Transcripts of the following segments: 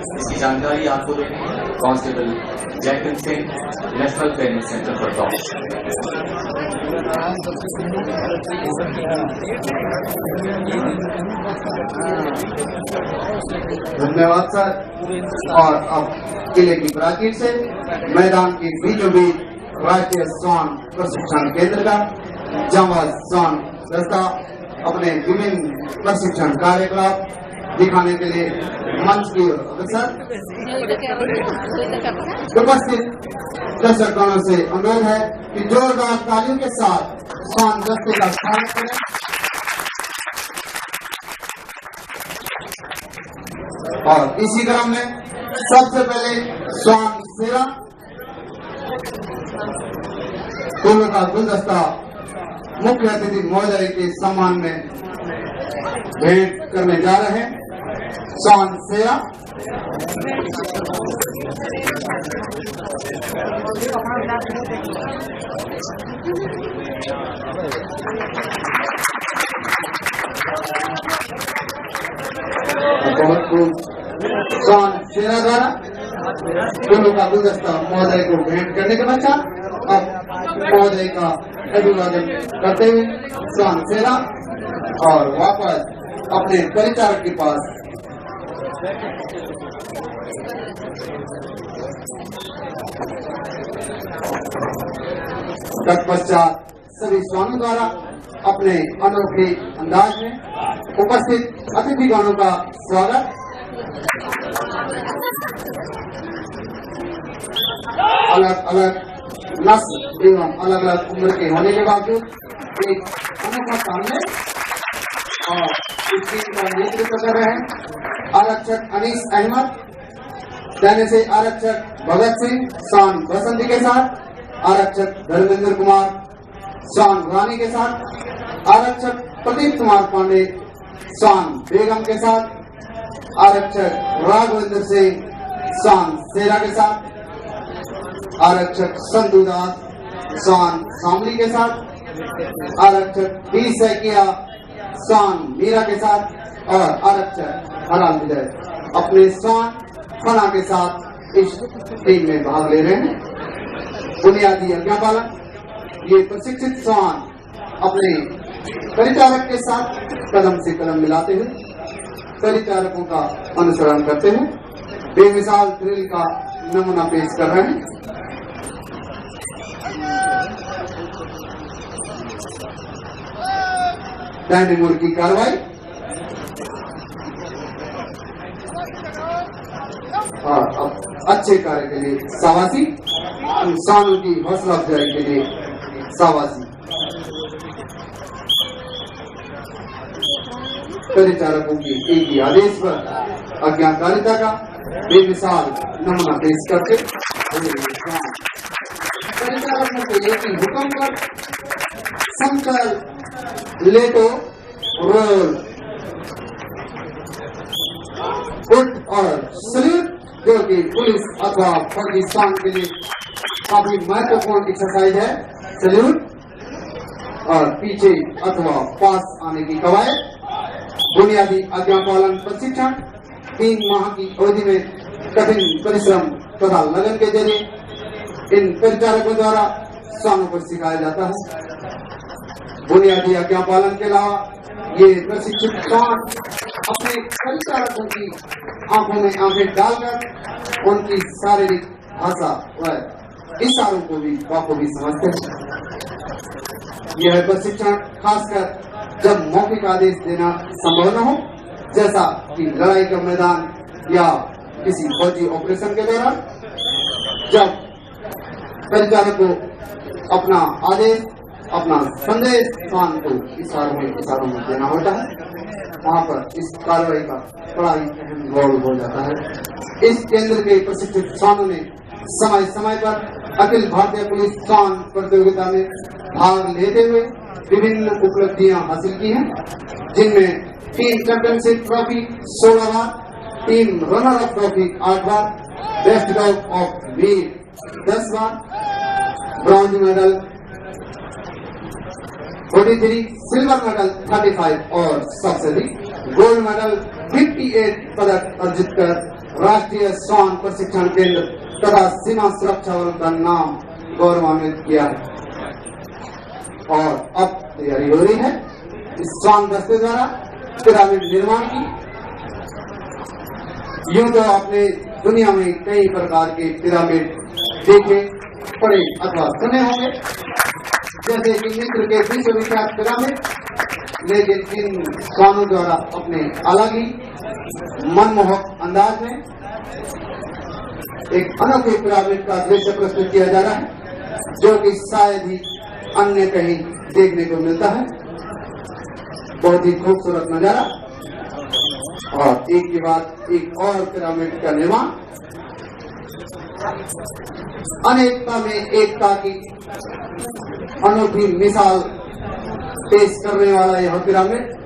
इसकी जानकारी आपको देंगे constable Jaikin Singh, national training centre पर टॉप। धन्यवाद सर। और अब किले की प्राचीर से मैदान के बीचों बीच राष्ट्रीय स्वान प्रशिक्षण केंद्र का जांबाज स्वान दस्ता अपने विभिन्न प्रशिक्षण कार्यकलाप दिखाने के लिए मंच की ओर अग्रसर। उपस्थित दर्शकों से अनुरोध है कि जोरदार तालियों के साथ स्वान दस्ते का स्वागत करें। और इसी क्रम में सबसे पहले स्वान सेरा फूलों का गुलदस्ता मुख्य अतिथि महोदय के सम्मान में भेंट करने जा रहे हैं। स्वान सेरा बहुत खूब। स्वान सेना द्वारा फूलों का गुलदस्ता महोदय को भेंट करने के पश्चात अब महोदय का अभिवादन करते हुए स्वान सेना और वापस अपने परिचारक के पास तत्पश्चात सभी स्वानों द्वारा अपने अनोखे अंदाज में उपस्थित अतिथिगणों का स्वागत। अलग अलग नस्ल एवं अलग अलग उम्र के होने के बावजूद एक अनोखा सामने और इस टीम का नेतृत्व कर रहे हैं आरक्षक अनीस अहमद, देने से आरक्षक भगत सिंह शान बसंती के साथ, आरक्षक धर्मेंद्र कुमार शान रानी के साथ, आरक्षक प्रदीप कुमार पांडे शान बेगम के साथ, आरक्षक राघवेंद्र सिंह शान सेरा के साथ, आरक्षक संधू दास शान शामली के साथ, आरक्षक बी सैकिया शान मीरा के साथ और आरक्षक हलाल विजय अपने शान फना के साथ इस टीम में भाग ले रहे हैं। बुनियादी आज्ञा पालन ये प्रशिक्षित स्वान अपने परिचारक के साथ कदम से कदम मिलाते हुए परिचारकों का अनुसरण करते हुए बेमिसाल ड्रिल का नमूना पेश कर रहे हैं। दाहिने मोड़ की कार्रवाई और अब अच्छे कार्य के लिए शाबाशी, इंसानों की हौसला अफजाई के लिए शाबाशी। परिचारकों के एक ही आदेश पर आज्ञाकारिता का बेमिसाल नमूना पेश करके परिचारकों के एक ही हुक्म पर समतल लेटो रोल गुड और सल्यूट, जो कि पुलिस अथवा पाकिस्तान के लिए काफी महत्वपूर्ण एक्सरसाइज है। सल्यूट और पीछे अथवा पास आने की कवायद। बुनियादी आज्ञा पालन प्रशिक्षण 3 माह की अवधि में कठिन परिश्रम तथा लगन के जरिए इन परिचारकों द्वारा स्वानों को सिखाया जाता है। बुनियादी आज्ञा पालन के अलावा ये प्रशिक्षित स्वान अपने परिचारकों की आंखों में आंखें डालकर उनकी शारीरिक भाषा व इशारों को भी बखूबी समझते हैं। यह प्रशिक्षण खासकर जब मौखिक आदेश देना संभव न हो, जैसा कि लड़ाई का मैदान या किसी फौजी ऑपरेशन के दौरान, जब परिचारक को अपना आदेश, अपना संदेश स्वान को इशारों में देना होता है, वहाँ पर इस कार्रवाई का बड़ा ही अहम रोल हो जाता है। इस केंद्र के प्रशिक्षित स्वानों ने समय समय पर अखिल भारतीय पुलिस स्वान प्रतियोगिता में भाग लेते हुए विभिन्न उपलब्धियां हासिल की हैं, जिनमें टीम चैंपियनशिप ट्रॉफी 16 बार, टीम रनर अप ट्रॉफी 8 बार, बेस्ट डॉग ऑफ वीक 10 बार, ब्रॉन्ज मेडल 43, सिल्वर मेडल 35 और सबसे अधिक गोल्ड मेडल 58 पदक अर्जित कर राष्ट्रीय श्वान प्रशिक्षण केंद्र तथा सीमा सुरक्षा बल का नाम गौरवान्वित किया है। और अब तैयारी हो रही है इस श्वान दस्ते द्वारा पिरामिड निर्माण की। यूं तो आपने दुनिया में कई प्रकार के पिरामिड देखे, पढ़े अथवा सुने होंगे, जैसे कि मिस्र के विश्वविख्यात पिरामिड, लेकिन इन श्वानों द्वारा अपने अलग ही मनमोहक अंदाज में एक अनोखे पिरामिड का दृश्य प्रस्तुत किया जा रहा है, जो कि शायद ही अन्य कहीं देखने को मिलता है। बहुत ही खूबसूरत नजारा और एक के बाद एक और पिरामिड का निर्माण। अनेकता में एकता की अनोखी मिसाल पेश करने वाला यह पिरामिड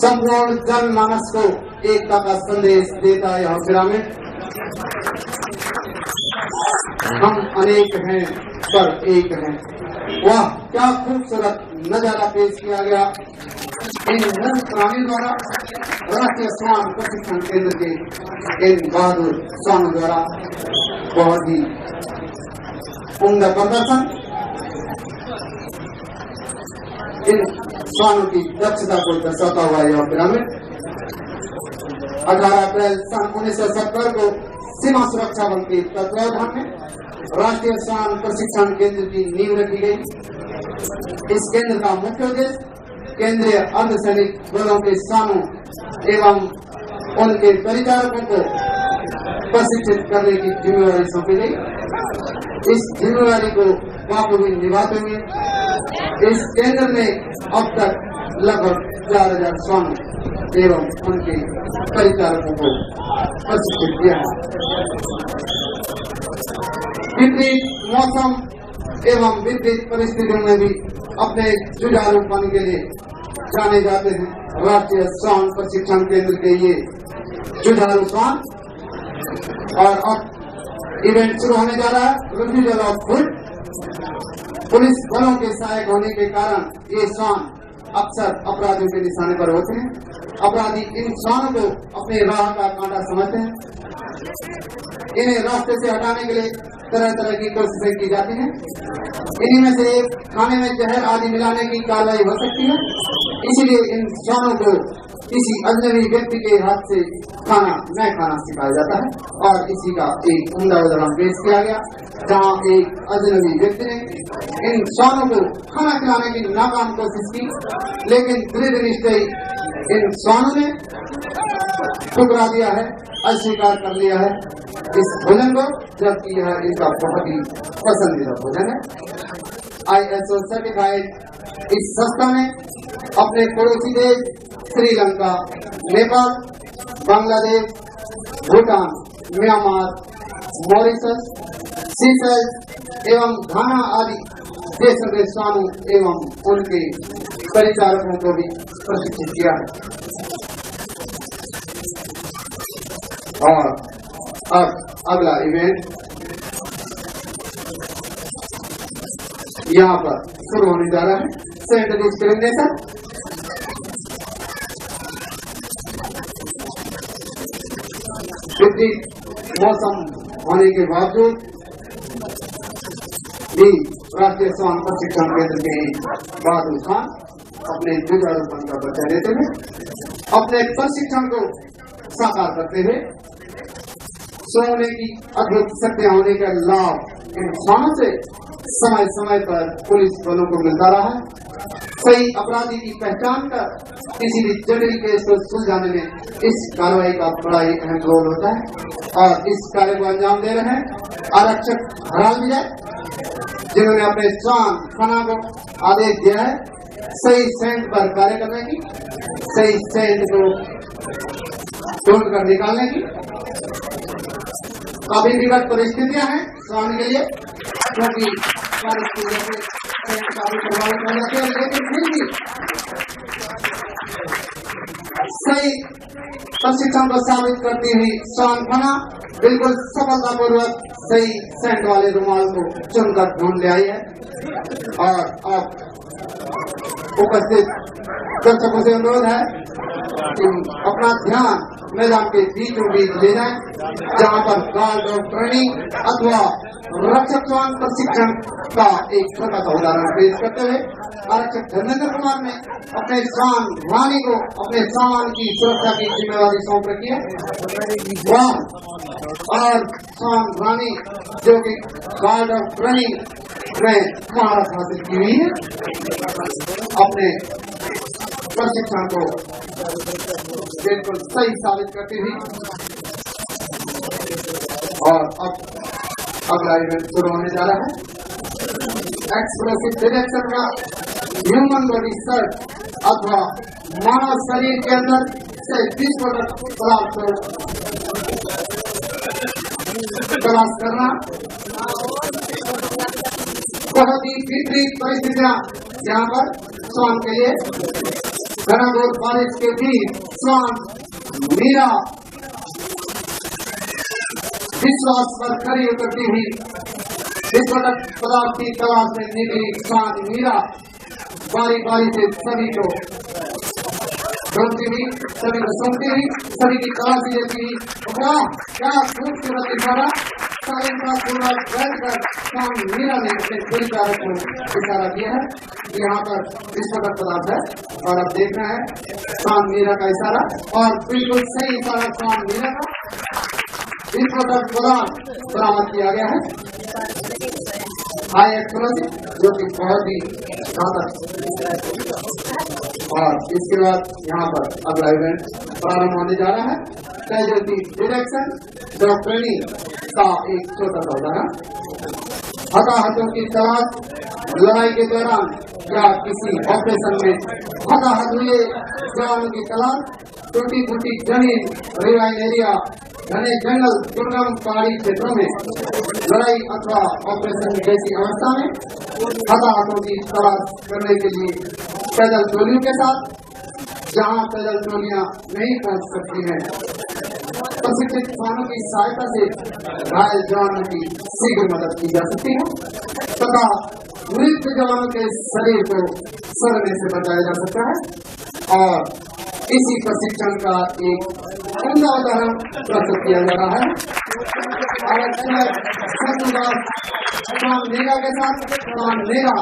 संपूर्ण जनमानस को एकता का संदेश देता है। यह पिरामिड हम अनेक हैं पर एक हैं। वाह, क्या खूबसूरत नजारा पेश किया गया इन नर प्राणी द्वारा, राष्ट्रीय श्वान प्रशिक्षण केंद्र के इन बहादुर श्वानों द्वारा। बहुत ही उम्दा प्रदर्शन, इन श्वानों की दक्षता को दर्शाता हुआ यह पिरामिड 18 अप्रैल सन 1970 को सीमा सुरक्षा बल के तत्वावधान में राष्ट्रीय श्वान प्रशिक्षण केंद्र की नींव रखी गई। इस केंद्र का मुख्य उद्देश्य केंद्रीय अर्धसैनिक बलों के श्वानों एवं उनके परिचारकों को प्रशिक्षित करने की जिम्मेवारी सौंपी गई। इस जिम्मेवारी को बखूबी निभाते हुए इस केंद्र ने अब तक लगभग 4000 श्वानों एवं उनके परिचारकों को प्रशिक्षित किया है। विपरीत मौसम एवं विपरीत परिस्थितियों में भी अपने जुझारूपन के लिए जाने जाते हैं राष्ट्रीय श्वान प्रशिक्षण केंद्र के ये जुझारू श्वान। और अब इवेंट शुरू होने जा रहा है। रिफ्यूजल ऑफ फुट पुलिस बलों के सहायक होने के कारण ये श्वान अक्सर अपराधियों के निशाने पर होते हैं। अपराधी इन श्वानों को अपने राह का कांटा समझते हैं। इन्हें रास्ते से हटाने के लिए तरह तरह की कोशिशें की जाती हैं। इन्हीं में से एक खाने में जहर आदि मिलाने की कार्रवाई हो सकती है। इसीलिए इन श्वानों को किसी अजनबी व्यक्ति के हाथ से खाना न खाना सिखाया जाता है। और इसी का एक उम्दा उदाहरण पेश किया गया, जहाँ एक अजनबी व्यक्ति ने इन श्वानों को खाना खिलाने की नाकाम कोशिश की, लेकिन दृढ़ निश्चयी इन श्वानों ने ठुकरा दिया है, अस्वीकार कर लिया है इस भोजन को, जबकि यह इनका बहुत ही पसंदीदा भोजन है। ISO सर्टिफाइड इस संस्था ने अपने पड़ोसी देश Sri Lanka, Nepal, Bangladesh, Bhutan, Myanmar, Mauritius, seashells एवं घाना आदि देशों के श्वानों एवं उनके परिचारकों को भी प्रशिक्षित किया है। और अब अगला इवेंट यहाँ पर शुरू होने जा रहा है। सेंट डिस्क्रिमिनेशन विपरीत मौसम होने के बावजूद भी राष्ट्रीय श्वान प्रशिक्षण केंद्र के बहादुर खान अपने जुझारूपन का परिचय देते हुए अपने प्रशिक्षण को साकार करते हुए सोने की अद्भुत शक्तियां होने का लाभ इन श्वानों से समय समय पर पुलिस बलों को मिलता रहा है। सही अपराधी की पहचान कर किसी भी जटिल केस को सुलझाने में इस कार्रवाई का बड़ा ही अहम रोल होता है। और इस कार्य को अंजाम दे रहे हैं आरक्षक हराल विजय, जिन्होंने अपने श्वान खाना को आदेश दिया है सही सेंट पर कार्य करने की, सही सेंट को ढूंढ कर निकालने की। काफी विकट परिस्थितियां हैं श्वान के लिए, क्योंकि काफी प्रभावित हो जाते हैं, लेकिन फिर भी सही प्रशिक्षण को साबित करती हुई स्वान बना बिल्कुल सफलतापूर्वक सही सेंट वाले रुमाल को चुनकर ढूंढ ले आई है। और अब उपस्थित दर्शकों से अनुरोध है कि अपना ध्यान मैदान के बीचों बीच ले जाएं, जहां पर गार्ड ऑफ ट्रेनिंग अथवा रक्षक स्वान प्रशिक्षण का एक छोटा सा उदाहरण पेश करते हुए आरक्षक धर्मेंद्र कुमार ने अपने स्वान रानी को अपने सामान की सुरक्षा की जिम्मेवारी सौंप रखी है। वाह! और स्वान रानी जो कि गार्ड ऑफ ट्रेनिंग में महारत हासिल की हुई है, अपने प्रशिक्षण को बिल्कुल सही साबित करती हुई। और अब अगला इवेंट शुरू होने जा रहा है। एक्सप्लोसिव डिटेक्शन का ह्यूमन बॉडी सर्च अथवा मानव शरीर के अंदर से विस्फोटक पदार्थ को तलाश करना बहुत ही विपरीत परिस्थितियां यहाँ पर स्वान के लिए। घनघोर बारिश के बीच स्वान मीरा विश्वास पर खड़ी उतरती हुई विस्फोटक पदार्थ की तलाश में निकली स्वान मीरा बारी बारी से सभी को ढूंढती हुई, सभी को सुनती हुई, सभी की तलाशी लेती हुई। वाह, क्या खूबसूरत इशारा! का पूरा बैठकर स्वान मीरा ने अपने पूरी कारक को इशारा किया है। यहाँ पर विस्फोटक पदार्थ है और अब देखना है स्वान मीरा का इशारा, और बिल्कुल सही इशारा स्वान मीरा का। विस्फोटक पदार्थ बरामद किया गया है, हाई एक्सप्लोसिव, जो कि बहुत ही घातक। और इसके बाद यहाँ पर अगला इवेंट प्रारंभ होने जा रहा है। कैजुअलिटी डिटेक्शन ट्रेनिंग का एक छोटा सा उदाहरण। हताहतों की तलाश लड़ाई के दौरान या किसी ऑपरेशन में हताहत हुए जवानों की तलाश टूटी फूटी जमीन, रिवाइन एरिया, घने जंगल, दुर्गम पहाड़ी क्षेत्रों में लड़ाई अथवा ऑपरेशन जैसी अवस्था में हताहतों की तलाश करने के लिए पैदल टोलियों के साथ, जहां पैदल टोलियां नहीं पहुंच सकती हैं, प्रशिक्षित स्वानों की सहायता से घायल जवानों की शीघ्र मदद की जा सकती है तथा मृत जवानों के शरीर को सड़ने से बचाया जा सकता है। और इसी प्रशिक्षण का एक उम्दा उदाहरण प्रस्तुत किया जा रहा है। स्वान मीरा के साथ स्वान मीरा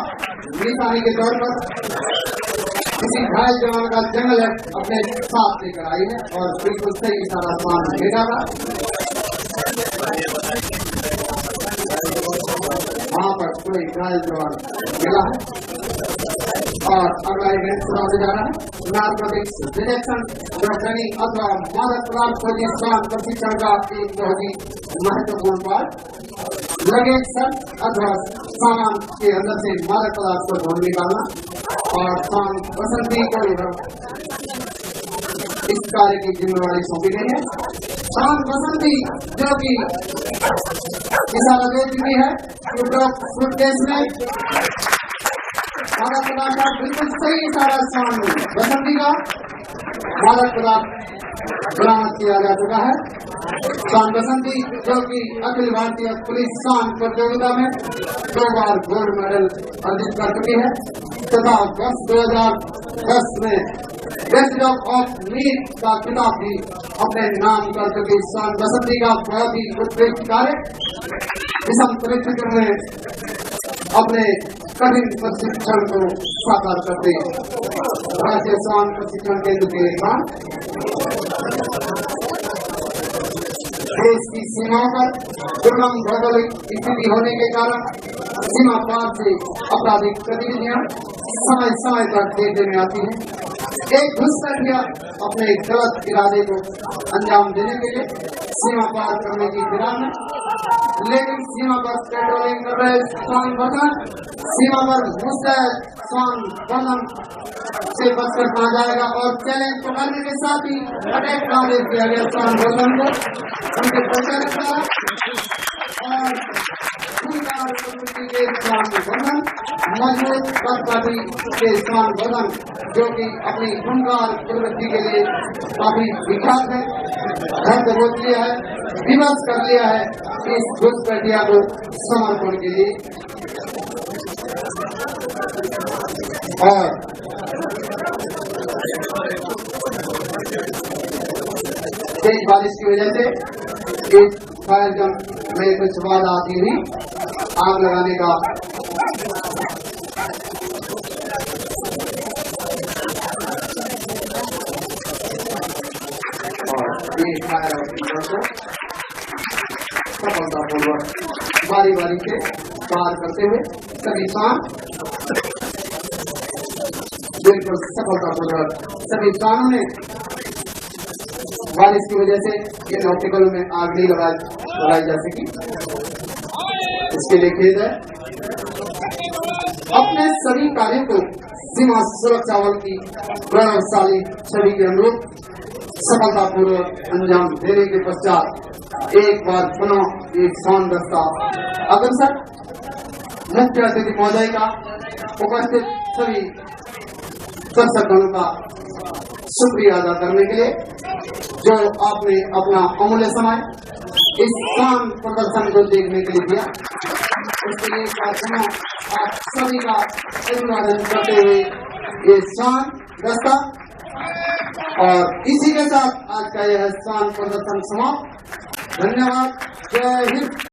निशानी के तौर पर किसी घायल जवान का जंगल है अपने साथ लेकर आई है, और बिल्कुल सही इशारा स्वान मीरा का। वहाँ पर कोई घायल जवान मिला है। और अगला इवेंट शुरू होने जा रहा है। नार्कोटिक्स डिटेक्शन ट्रेनिंग अथवा मादक पदार्थ खोजी स्वान प्रशिक्षण का एक बहुत ही महत्वपूर्ण पार्ट। लगेज सर्च अथवा सामान के अंदर से मादक पदार्थ को ढूंढ निकालना। और स्वान बसंती को इस कार्य की जिम्मेवारी सौंपी गई है। स्वान बसंती जो कि इशारा दे चुकी है कि सूटकेस में मादक पदार्थ का बिल्कुल सही इशारा स्वान बसंती का मादक पदार्थ बरामद किया जा चुका है। स्वान बसंती जो कि अखिल भारतीय पुलिस स्वान प्रतियोगिता में 2 बार गोल्ड मेडल अर्जित कर चुकी है तथा वर्ष 2010 में बेस्ट ऑफ मीट का खिताब भी अपने नाम कर चुकी स्वान बसंती का बहुत ही उत्कृष्ट कार्य विषम परिस्थितियों में अपने कठिन प्रशिक्षण को साकार करते राज्य स्वान प्रशिक्षण केंद्र के बाद देश की सीमाओं पर दुर्गम भौगोलिक स्थिति होने के कारण सीमा पार से आपराधिक गतिविधियां समय समय पर देखने में आती हैं। एक घुसपैठिया अपने गलत इरादे को अंजाम देने के लिए सीमा पार करने की फिराक में, लेकिन सीमा पर पेट्रोलिंग कर रहे स्वान बर्धन सीमा पर मुस्तैद स्वान बर्धन से बचकर कहा जाएगा। और चैलेंज पकड़ने के साथ ही अटैक का आदेश दिया गया स्वान बर्धन को उनके परिचालक द्वारा। और के स्वान वर्धन, मजबूत पदकाठी के स्वान वर्धन, जो कि अपनी खूंखार प्रवृत्ति के लिए काफी विख्यात है, घर को रोक लिया है, विवश कर लिया है इस घुसपैठिया को समर्पण के लिए। और तेज बारिश की वजह से इस फायर गन में कुछ बाधा आती हुई आग लगाने का और ये फायर को सफलतापूर्वक बारी बारी से पार करते हुए सभी श्वान बिल्कुल सफलतापूर्वक सभी श्वानों ने बारिश की वजह से इन ऑप्टिकलों में आग नहीं लगाई जा सकी, इसके लिए खेद है। अपने सभी कार्यों को सीमा सुरक्षा बल की गौरवशाली छवि के अनुरूप सफलतापूर्वक अंजाम देने के पश्चात एक बार पुनः एक श्वान दस्ता अग्रसर मुख्य अतिथि महोदय का उपस्थित सभी दर्शकगणों का शुक्रिया अदा करने के लिए, जो आपने अपना अमूल्य समय इस शान प्रदर्शन को देखने के लिए दिया। इसके लिए आप सभी का अभिवादन करते हुए ये शान दस्ता, और इसी के साथ आज का यह शान प्रदर्शन समाप्त। धन्यवाद। जय हिंद।